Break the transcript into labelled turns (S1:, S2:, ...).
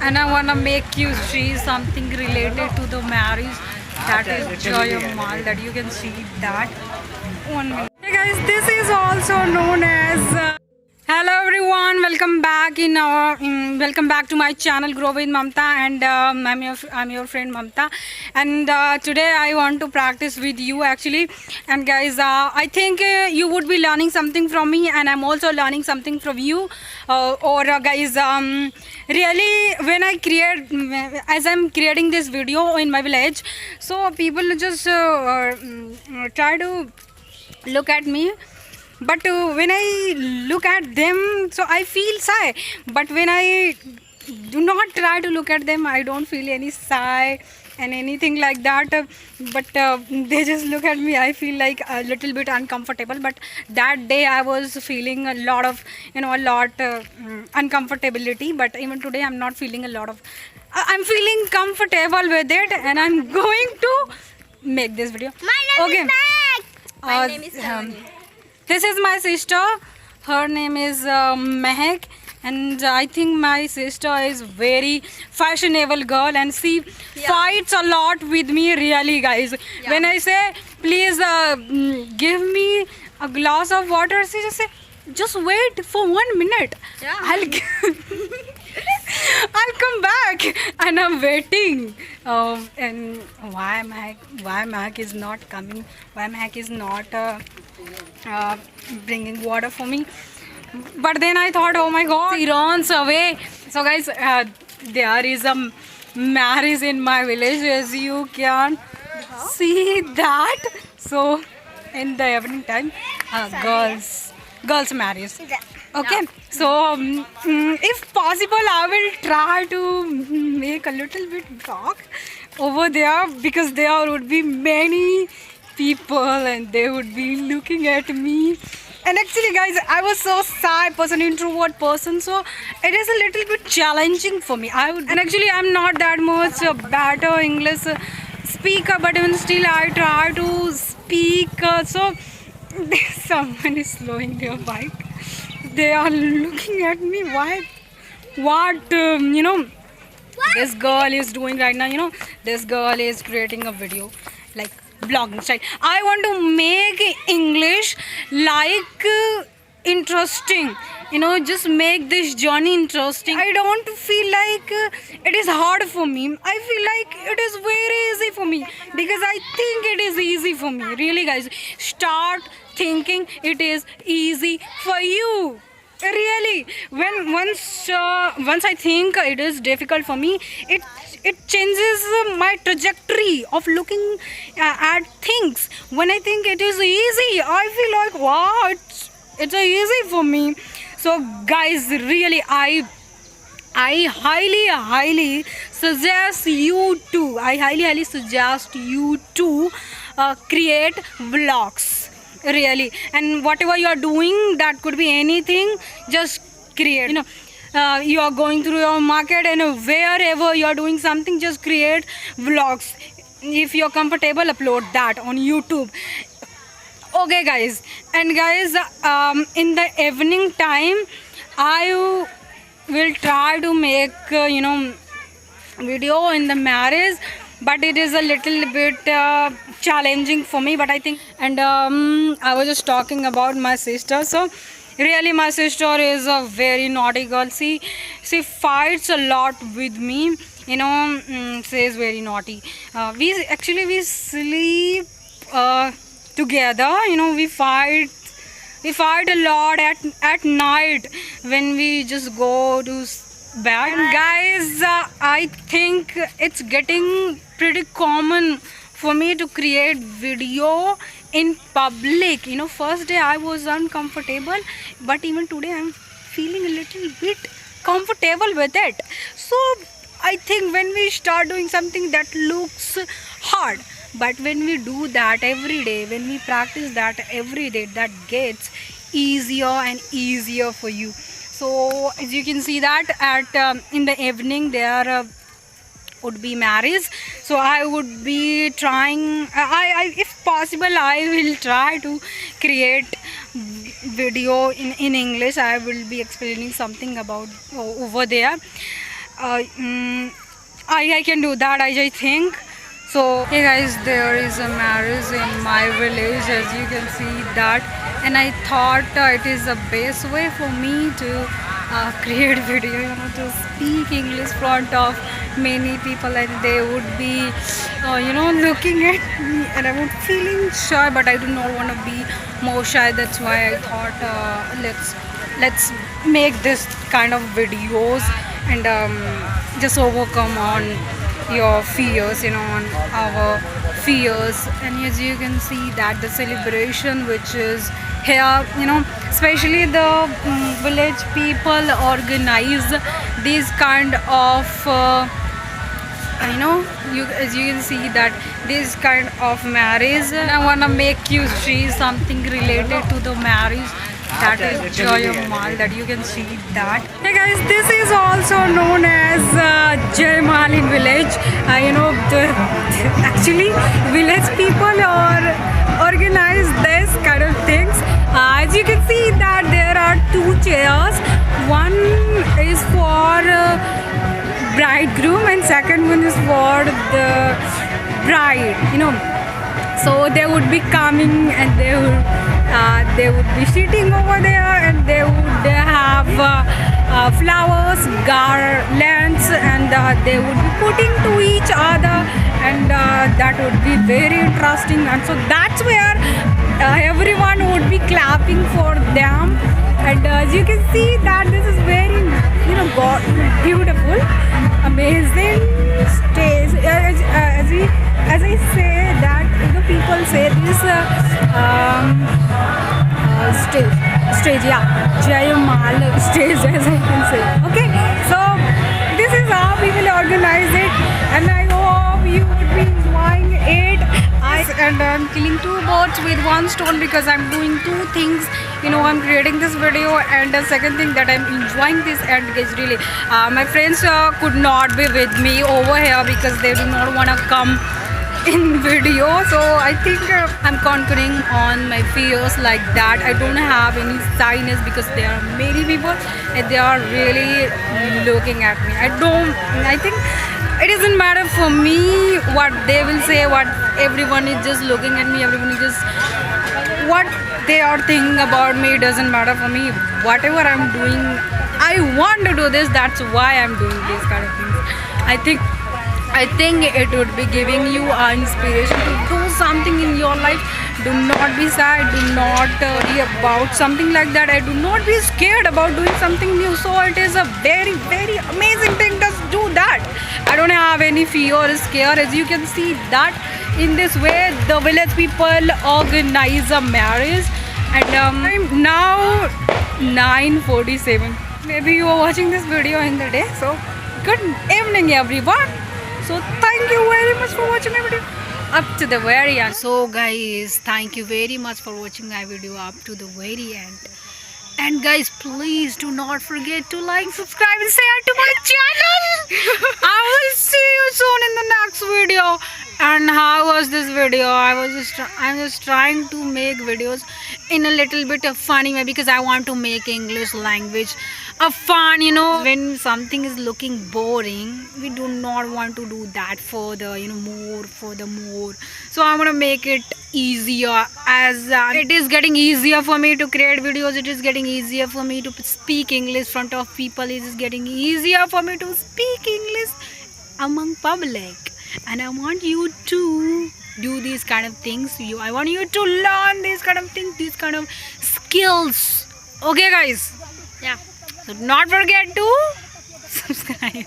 S1: And I wanna make you see something related to the marriage. That is Joy of Mal. That you can see that. 1 minute. Hey guys, this is also known as. Hello everyone, welcome back to my channel Grow with Mamata, and I'm your friend Mamata, and today I want to practice with you actually. And guys, I think you would be learning something from me, and I'm also learning something from you. Guys, really, when as I'm creating this video in my village, so people just try to look at me, but when I look at them, so I feel shy. But when I do not try to look at them, I don't feel any sigh and anything like that. But they just look at me, I feel like a little bit uncomfortable. But that day I was feeling a lot of uncomfortability. But even today I'm not feeling a lot of I'm feeling comfortable with it, and I'm going to make this video.
S2: My name is Mac. My name is
S1: This is my sister. Her name is Mehak, and I think my sister is very fashionable girl, and she fights a lot with me. Really, guys. Yeah. When I say please give me a glass of water, she just say just wait for 1 minute. Yeah. I'll come back, and I'm waiting. And why Mac is not coming? Why Mac is not bringing water for me? But then I thought, oh my God, he runs away. So guys, there is a marriage in my village, as you can see that. So in the evening time, girls marriage. Okay, so if possible, I will try to make a little bit vlog over there, because there would be many people and they would be looking at me. And actually, guys, I was so shy person, introvert person, so it is a little bit challenging for me. And actually, I'm not that much better English speaker, but even still, I try to speak. So someone is slowing their bike. They are looking at me. What this girl is doing right now? This girl is creating a video like vlogging style. I want to make English like interesting. Just make this journey interesting. I don't feel like it is hard for me. I feel like it is very easy for me, because I think it is easy for me. Really, guys, start thinking it is easy for you. Really, when once I think it is difficult for me, it changes my trajectory of looking at things. When I think it is easy, I feel like wow, it's easy for me. So guys, really, I highly suggest you to. I highly suggest you to create vlogs. Really, and whatever you are doing, that could be anything, just create. You are going through your market, and wherever you are doing something, just create vlogs. If you're comfortable, upload that on YouTube. Okay, guys. And guys, in the evening time, I will try to make video in the marriage, but it is a little bit challenging for me. But I think, and I was just talking about my sister. So really, my sister is a very naughty girl. She fights a lot with me. She is very naughty. We sleep together. We fight a lot at night when we just go to bed. And guys, I think it's getting pretty common for me to create video in public. First day I was uncomfortable, but even today I'm feeling a little bit comfortable with it. So I think when we start doing something that looks hard, but when we do that every day, when we practice that every day, that gets easier and easier for you. So as you can see that at in the evening there would be marriage. So I would be trying, if possible, I will try to create video in English. I will be explaining something about over there. I can do that, I think. So, hey guys, there is a marriage in my village, as you can see that, and I thought it is the best way for me to create video, to speak English front of many people, and they would be, looking at me, and I would feeling shy, but I do not want to be more shy. That's why I thought let's make this kind of videos and just overcome on your fears, on our fears. And as you can see that the celebration which is here, especially the village people organize these kind of as you can see that this kind of marriage. I want to make you see something related to the marriage, that is Jayamal, that you can see that. Hey guys, this is also known as Jayamal in village. Actually village people organize this kind of things. As you can see that there are two chairs. One is for bridegroom and second one is for the bride. So they would be coming and they would be sitting over there, and they would have flowers, garlands, and they would be putting to each other, and that would be very interesting. And so that's where everyone would be clapping for them. And as you can see that this is very beautiful, amazing stage. As I say that people say this stage, Jayamal stage, as I can say. Okay, so this is how we will organize it, and I hope you would be enjoying it. And I'm killing two birds with one stone, because I'm doing two things. I'm creating this video, and the second thing that I'm enjoying this, and guys, really my friends could not be with me over here because they do not want to come in video. So I think I'm conquering on my fears like that. I don't have any shyness because there are many people and they are really looking at me. I think it doesn't matter for me what they will say, what everyone is just looking at me, everyone is just what they are thinking about me. Doesn't matter for me. Whatever I'm doing, I want to do this. That's why I'm doing these kind of things. I think it would be giving you inspiration to do something in your life. Do not be sad, do not worry about something like that. I do not be scared about doing something new. So it is a very, very amazing thing. Just do that. I don't have any fear or scare. As you can see that in this way the village people organize a marriage. And now 9:47. Maybe you are watching this video in the day. So good evening everyone. So thank you very much for watching my video up to the very end. So guys, thank you very much for watching my video up to the very end. And guys, please do not forget to like, subscribe and share to my channel. I will see you soon in the next video. And how was this video? I'm just trying to make videos in a little bit of funny way, because I want to make English language a fun. When something is looking boring, we do not want to do that further, more. So I want to make it easier, as it is getting easier for me to create videos. It is getting easier for me to speak English in front of people. It is getting easier for me to speak English among public. And I want you to do these kind of things. I want you to learn these kind of things, these kind of skills. Okay guys? Yeah. So do not forget to subscribe.